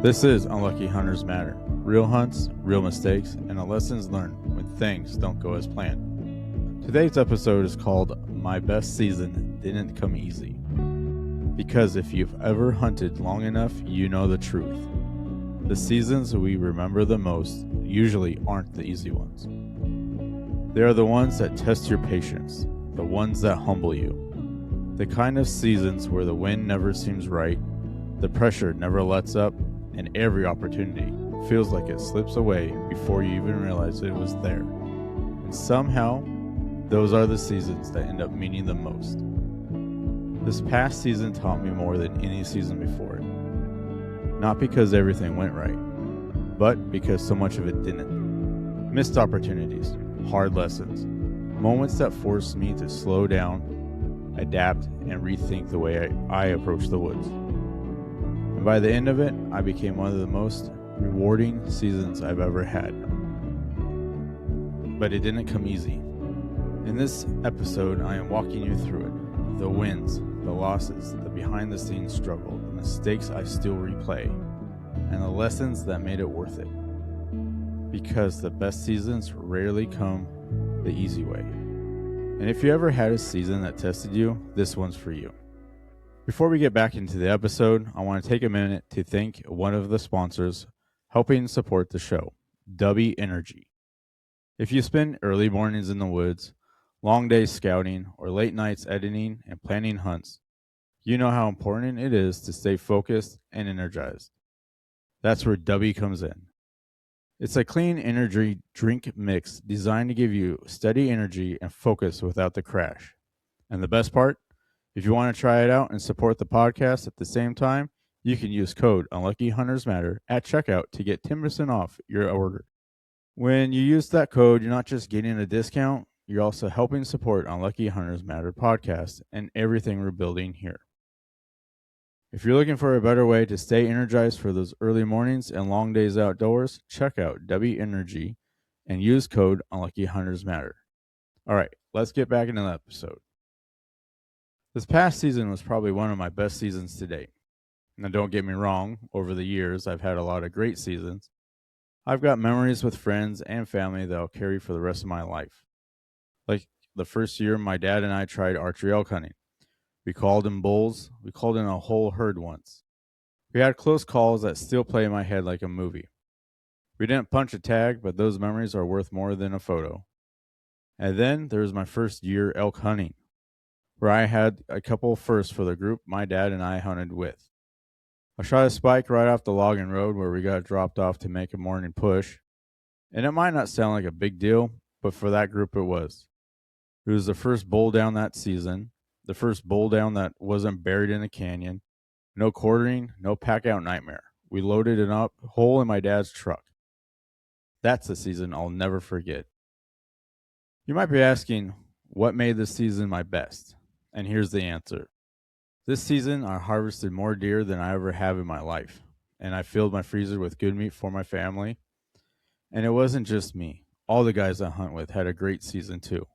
This is Unlucky Hunters Matter. Real hunts, real mistakes, and the lessons learned when things don't go as planned. Today's episode is called My Best Season Didn't Come Easy. Because if you've ever hunted long enough, you know the truth. The seasons we remember the most usually aren't the easy ones. They are the ones that test your patience, the ones that humble you. The kind of seasons where the wind never seems right, the pressure never lets up, and every opportunity feels like it slips away before you even realize it was there. And somehow, those are the seasons that end up meaning the most. This past season taught me more than any season before it. Not because everything went right, but because so much of it didn't. Missed opportunities, hard lessons, moments that forced me to slow down, adapt, and rethink the way I approach the woods. And by the end of it, I became one of the most rewarding seasons I've ever had. But it didn't come easy. In this episode, I am walking you through it. The wins, the losses, the behind-the-scenes struggle, the mistakes I still replay, and the lessons that made it worth it. Because the best seasons rarely come the easy way. And if you ever had a season that tested you, this one's for you. Before we get back into the episode, I want to take a minute to thank one of the sponsors helping support the show, Dubby Energy. If you spend early mornings in the woods, long days scouting, or late nights editing and planning hunts, you know how important it is to stay focused and energized. That's where Dubby comes in. It's a clean energy drink mix designed to give you steady energy and focus without the crash. And the best part? If you want to try it out and support the podcast at the same time, you can use code UnluckyHuntersMatter at checkout to get 10% off your order. When you use that code, you're not just getting a discount, you're also helping support Unlucky Hunters Matter podcast and everything we're building here. If you're looking for a better way to stay energized for those early mornings and long days outdoors, check out Dubby Energy and use code UnluckyHuntersMatter. All right, let's get back into the episode. This past season was probably one of my best seasons to date. Now, don't get me wrong, over the years, I've had a lot of great seasons. I've got memories with friends and family that I'll carry for the rest of my life. Like the first year my dad and I tried archery elk hunting. We called in bulls. We called in a whole herd once. We had close calls that still play in my head like a movie. We didn't punch a tag, but those memories are worth more than a photo. And then there was my first year elk hunting, where I had a couple firsts for the group my dad and I hunted with. I shot a spike right off the logging road where we got dropped off to make a morning push. And it might not sound like a big deal, but for that group it was. It was the first bull down that season, the first bull down that wasn't buried in a canyon, no quartering, no pack out nightmare. We loaded it up whole in my dad's truck. That's a season I'll never forget. You might be asking, what made this season my best? And here's the answer. This season, I harvested more deer than I ever have in my life, and I filled my freezer with good meat for my family. And it wasn't just me. All the guys I hunt with had a great season too.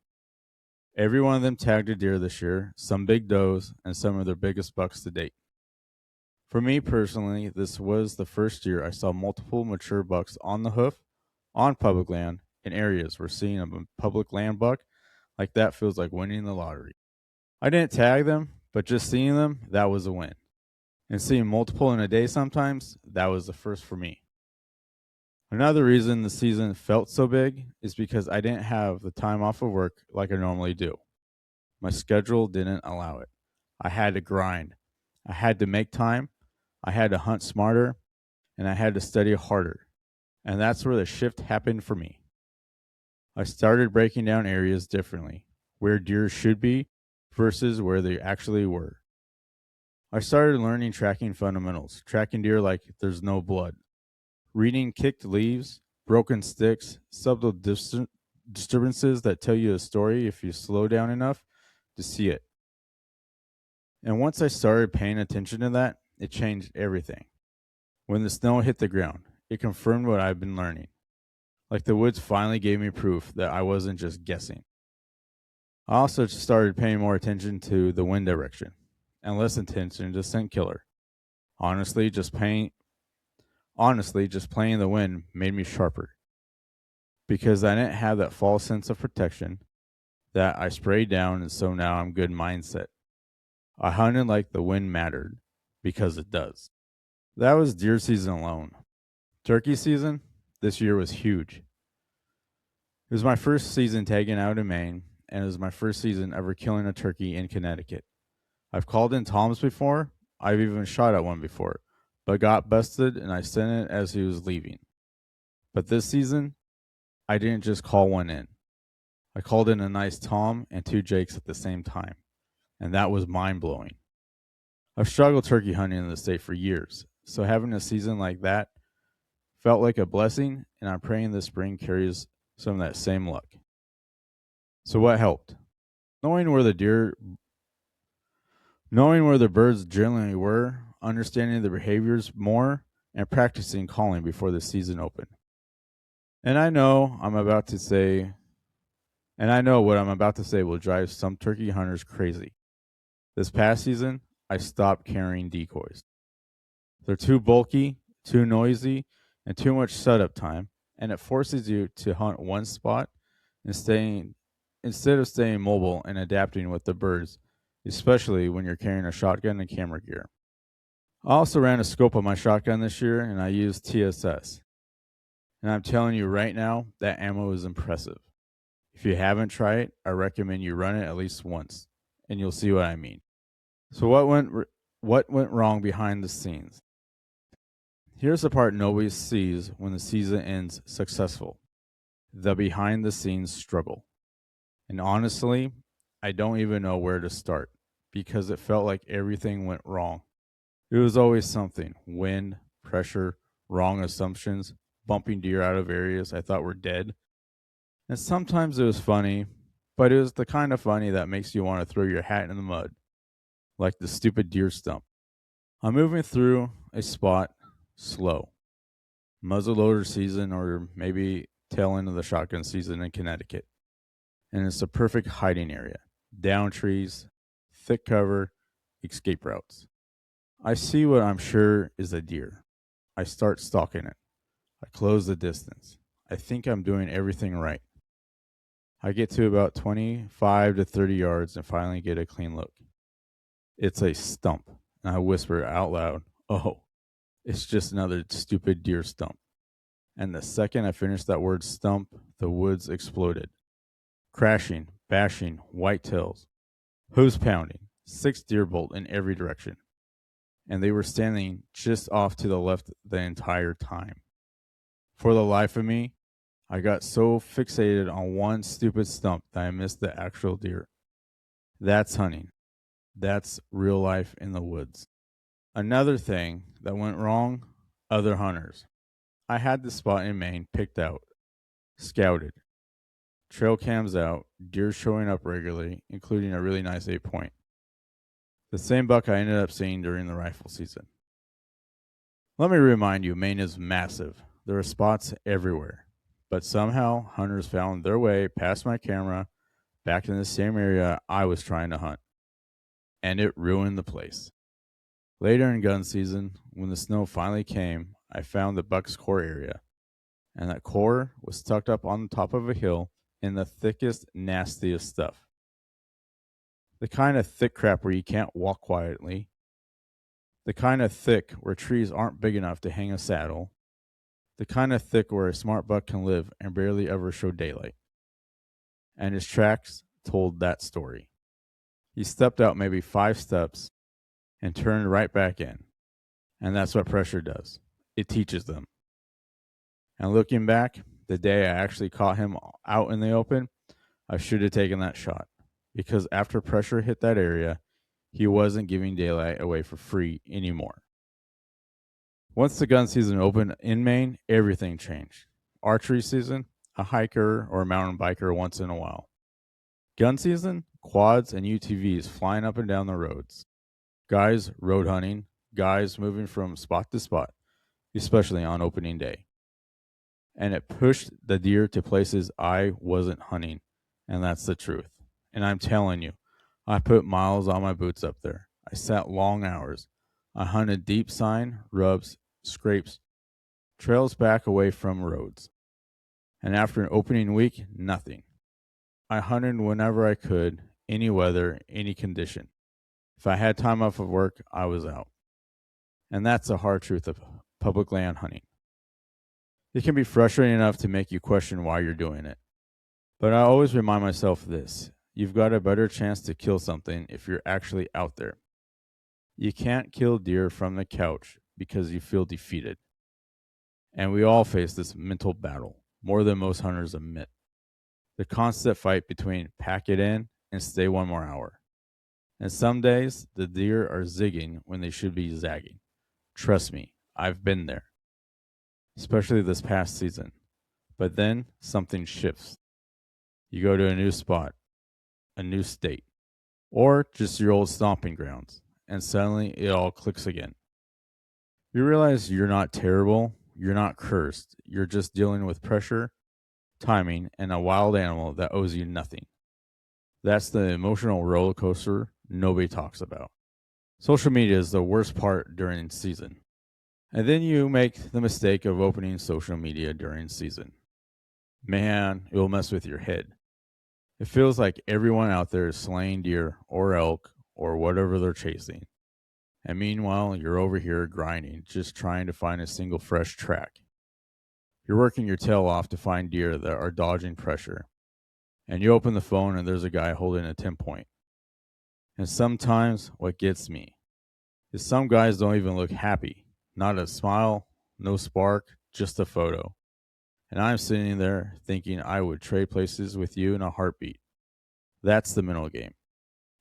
Every one of them tagged a deer this year, some big does, and some of their biggest bucks to date. For me personally, this was the first year I saw multiple mature bucks on the hoof, on public land, in areas where seeing a public land buck like that feels like winning the lottery. I didn't tag them, but just seeing them, that was a win. And seeing multiple in a day sometimes, that was the first for me. Another reason the season felt so big is because I didn't have the time off of work like I normally do. My schedule didn't allow it. I had to grind. I had to make time. I had to hunt smarter. And I had to study harder. And that's where the shift happened for me. I started breaking down areas differently, where deer should be versus where they actually were. I started learning tracking fundamentals, tracking deer like there's no blood, reading kicked leaves, broken sticks, subtle disturbances that tell you a story if you slow down enough to see it. And once I started paying attention to that, it changed everything. When the snow hit the ground, it confirmed what I've been learning. Like the woods finally gave me proof that I wasn't just guessing. I also started paying more attention to the wind direction and less attention to scent killer. Honestly, just paying Honestly, just playing in the wind made me sharper because I didn't have that false sense of protection that I sprayed down, and so now I'm good mindset. I hunted like the wind mattered because it does. That was deer season alone. Turkey season this year was huge. It was my first season tagging out in Maine, and it was my first season ever killing a turkey in Connecticut. I've called in toms before, I've even shot at one before, but got busted and I sent it as he was leaving. But this season, I didn't just call one in. I called in a nice tom and two jakes at the same time, and that was mind blowing. I've struggled turkey hunting in the state for years, so having a season like that felt like a blessing, and I'm praying this spring carries some of that same luck. So what helped? Knowing where the birds generally were, understanding the behaviors more, and practicing calling before the season opened. And I know what I'm about to say will drive some turkey hunters crazy. This past season, I stopped carrying decoys. They're too bulky, too noisy, and too much setup time, and it forces you to hunt one spot instead of staying mobile and adapting with the birds, especially when you're carrying a shotgun and camera gear. I also ran a scope on my shotgun this year, and I used TSS. And I'm telling you right now, that ammo is impressive. If you haven't tried it, I recommend you run it at least once, and you'll see what I mean. So what went wrong behind the scenes? Here's the part nobody sees when the season ends successful: the behind the scenes struggle. And honestly, I don't even know where to start because it felt like everything went wrong. It was always something: wind, pressure, wrong assumptions, bumping deer out of areas I thought were dead. And sometimes it was funny, but it was the kind of funny that makes you want to throw your hat in the mud, like the stupid deer stump. I'm moving through a spot slow. Muzzleloader season, or maybe tail end of the shotgun season in Connecticut. And it's a perfect hiding area. Down trees, thick cover, escape routes. I see what I'm sure is a deer. I start stalking it. I close the distance. I think I'm doing everything right. I get to about 25 to 30 yards and finally get a clean look. It's a stump, and I whisper out loud, "Oh, it's just another stupid deer stump." And the second I finished that word stump, the woods exploded. Crashing, bashing, white tails, hooves pounding, 6 deer bolt in every direction. And they were standing just off to the left the entire time. For the life of me, I got so fixated on one stupid stump that I missed the actual deer. That's hunting. That's real life in the woods. Another thing that went wrong: other hunters. I had the spot in Maine picked out, scouted, trail cams out, deer showing up regularly, including a really nice 8-point. The same buck I ended up seeing during the rifle season. Let me remind you, Maine is massive. There are spots everywhere. But somehow, hunters found their way past my camera back in the same area I was trying to hunt. And it ruined the place. Later in gun season, when the snow finally came, I found the buck's core area. And that core was tucked up on the top of a hill in the thickest, nastiest stuff. The kind of thick crap where you can't walk quietly. The kind of thick where trees aren't big enough to hang a saddle. The kind of thick where a smart buck can live and barely ever show daylight. And his tracks told that story. He stepped out maybe 5 steps and turned right back in. And that's what pressure does. It teaches them. And looking back, the day I actually caught him out in the open, I should have taken that shot. Because after pressure hit that area, he wasn't giving daylight away for free anymore. Once the gun season opened in Maine, everything changed. Archery season, a hiker or a mountain biker once in a while. Gun season, quads and UTVs flying up and down the roads. Guys road hunting, guys moving from spot to spot, especially on opening day. And it pushed the deer to places I wasn't hunting, and that's the truth. And I'm telling you, I put miles on my boots up there. I sat long hours. I hunted deep sign, rubs, scrapes, Trails back away from roads. And after an opening week, nothing. I hunted whenever I could, any weather, any condition. If I had time off of work, I was out. And that's the hard truth of public land hunting. It can be frustrating enough to make you question why you're doing it. But I always remind myself this: you've got a better chance to kill something if you're actually out there. You can't kill deer from the couch because you feel defeated. And we all face this mental battle, more than most hunters admit. The constant fight between pack it in and stay one more hour. And some days, the deer are zigging when they should be zagging. Trust me, I've been there, especially this past season. But then something shifts. You go to a new spot, a new state, or just your old stomping grounds, and suddenly it all clicks again. You realize you're not terrible, you're not cursed, you're just dealing with pressure, timing, and a wild animal that owes you nothing. That's the emotional roller coaster nobody talks about. Social media is the worst part during season. And then you make the mistake of opening social media during season. Man, it will mess with your head. It feels like everyone out there is slaying deer or elk or whatever they're chasing. And meanwhile, you're over here grinding, just trying to find a single fresh track. You're working your tail off to find deer that are dodging pressure. And you open the phone and there's a guy holding a 10-point. And sometimes what gets me is some guys don't even look happy. Not a smile, no spark, just a photo. And I'm sitting there thinking I would trade places with you in a heartbeat. That's the mental game.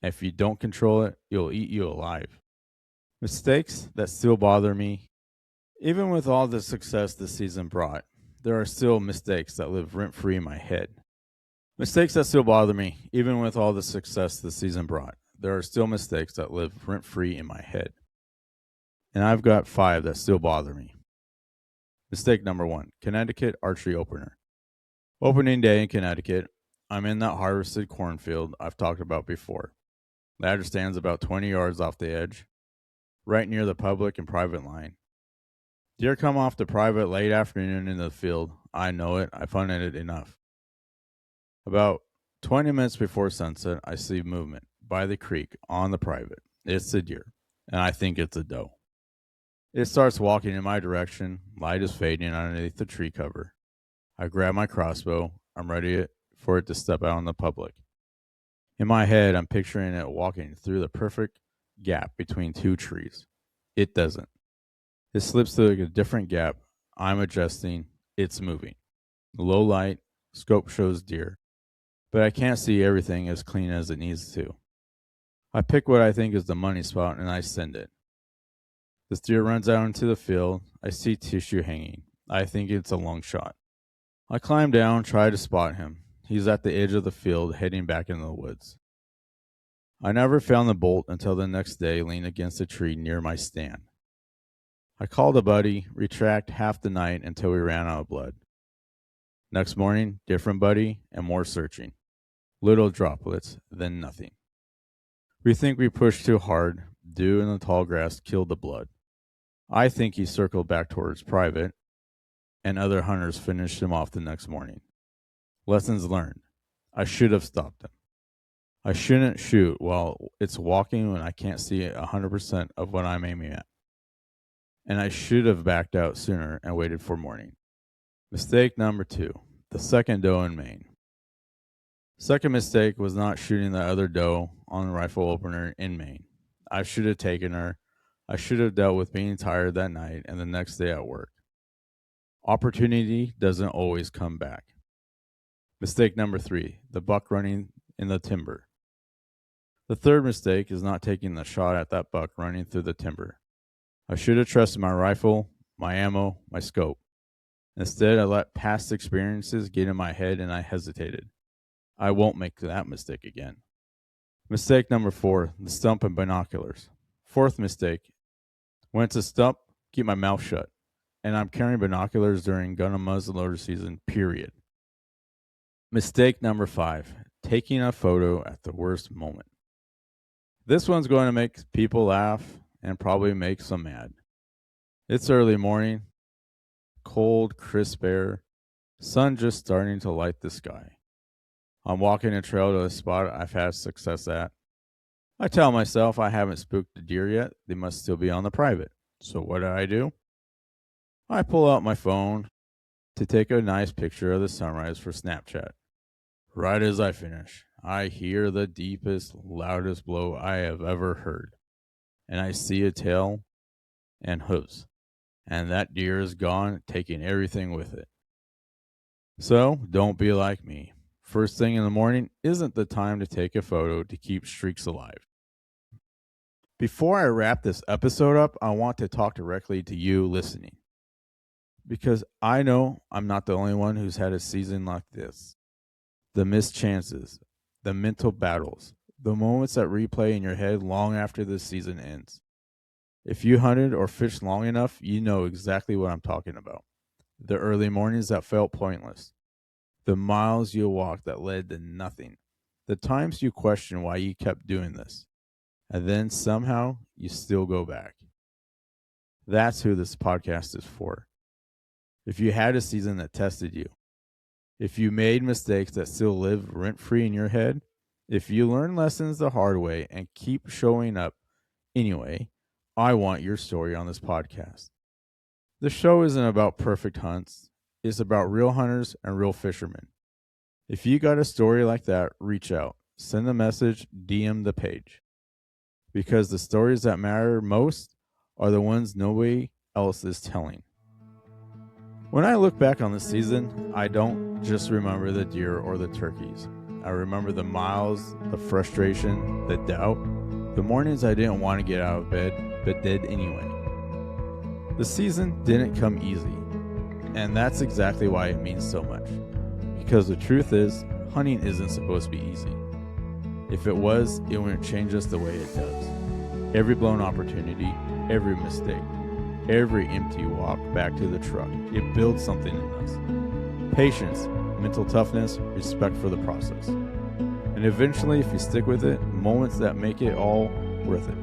If you don't control it, it'll eat you alive. Mistakes that still bother me. Even with all the success this season brought, there are still mistakes that live rent-free in my head. Mistakes that still bother me, even with all the success this season brought. There are still mistakes that live rent-free in my head. And I've got 5 that still bother me. Mistake number 1, Connecticut archery opener. Opening day in Connecticut, I'm in that harvested cornfield I've talked about before. Ladder stands about 20 yards off the edge, right near the public and private line. Deer come off the private late afternoon in the field. I know it. I've hunted it enough. About 20 minutes before sunset, I see movement by the creek on the private. It's a deer, and I think it's a doe. It starts walking in my direction. Light is fading underneath the tree cover. I grab my crossbow. I'm ready for it to step out in the public. In my head, I'm picturing it walking through the perfect gap between 2 trees. It doesn't. It slips through a different gap. I'm adjusting. It's moving. Low light, scope shows deer, but I can't see everything as clean as it needs to. I pick what I think is the money spot and I send it. This deer runs out into the field. I see tissue hanging. I think it's a long shot. I climb down, try to spot him. He's at the edge of the field, heading back into the woods. I never found the bolt until the next day, leaned against a tree near my stand. I called a buddy, retracked half the night until we ran out of blood. Next morning, different buddy, and more searching. Little droplets, then nothing. We think we pushed too hard. Dew in the tall grass killed the blood. I think he circled back towards private, and other hunters finished him off the next morning. Lessons learned. I should have stopped him. I shouldn't shoot while it's walking when I can't see 100% of what I'm aiming at. And I should have backed out sooner and waited for morning. Mistake number 2, the second doe in Maine. Second mistake was not shooting the other doe on the rifle opener in Maine. I should have taken her. I should have dealt with being tired that night and the next day at work. Opportunity doesn't always come back. Mistake number 3, the buck running in the timber. The third mistake is not taking the shot at that buck running through the timber. I should have trusted my rifle, my ammo, my scope. Instead, I let past experiences get in my head and I hesitated. I won't make that mistake again. Mistake number 4, the stump and binoculars. Fourth mistake, went to stump, keep my mouth shut. And I'm carrying binoculars during gun and muzzleloader season, period. Mistake number 5, taking a photo at the worst moment. This one's going to make people laugh and probably make some mad. It's early morning, cold, crisp air, sun just starting to light the sky. I'm walking a trail to a spot I've had success at. I tell myself I haven't spooked a deer yet, they must still be on the private. So what do? I pull out my phone to take a nice picture of the sunrise for Snapchat. Right as I finish, I hear the deepest, loudest blow I have ever heard, and I see a tail and hooves, and that deer is gone, taking everything with it. So don't be like me. First thing in the morning isn't the time to take a photo to keep streaks alive. Before I wrap this episode up, I want to talk directly to you listening, because I know I'm not the only one who's had a season like this. The missed chances, the mental battles, the moments that replay in your head long after the season ends. If you hunted or fished long enough, you know exactly what I'm talking about. The early mornings that felt pointless. The miles you walked that led to nothing. The times you questioned why you kept doing this. And then somehow you still go back. That's who this podcast is for. If you had a season that tested you, if you made mistakes that still live rent-free in your head, if you learn lessons the hard way and keep showing up anyway, I want your story on this podcast. The show isn't about perfect hunts. It's about real hunters and real fishermen. If you got a story like that, reach out. Send a message, DM the page. Because the stories that matter most are the ones nobody else is telling. When I look back on the season, I don't just remember the deer or the turkeys. I remember the miles, the frustration, the doubt, the mornings I didn't want to get out of bed, but did anyway. The season didn't come easy, and that's exactly why it means so much. Because the truth is, hunting isn't supposed to be easy. If it was, it wouldn't change us the way it does. Every blown opportunity, every mistake, every empty walk back to the truck, it builds something in us. Patience, mental toughness, respect for the process. And eventually, if you stick with it, moments that make it all worth it.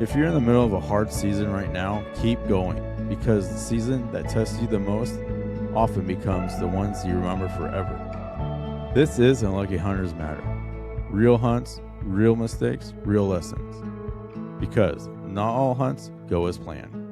If you're in the middle of a hard season right now, keep going, because the season that tests you the most often becomes the ones you remember forever. This is Unlucky Hunters Matter. Real hunts, real mistakes, real lessons. Because not all hunts go as planned.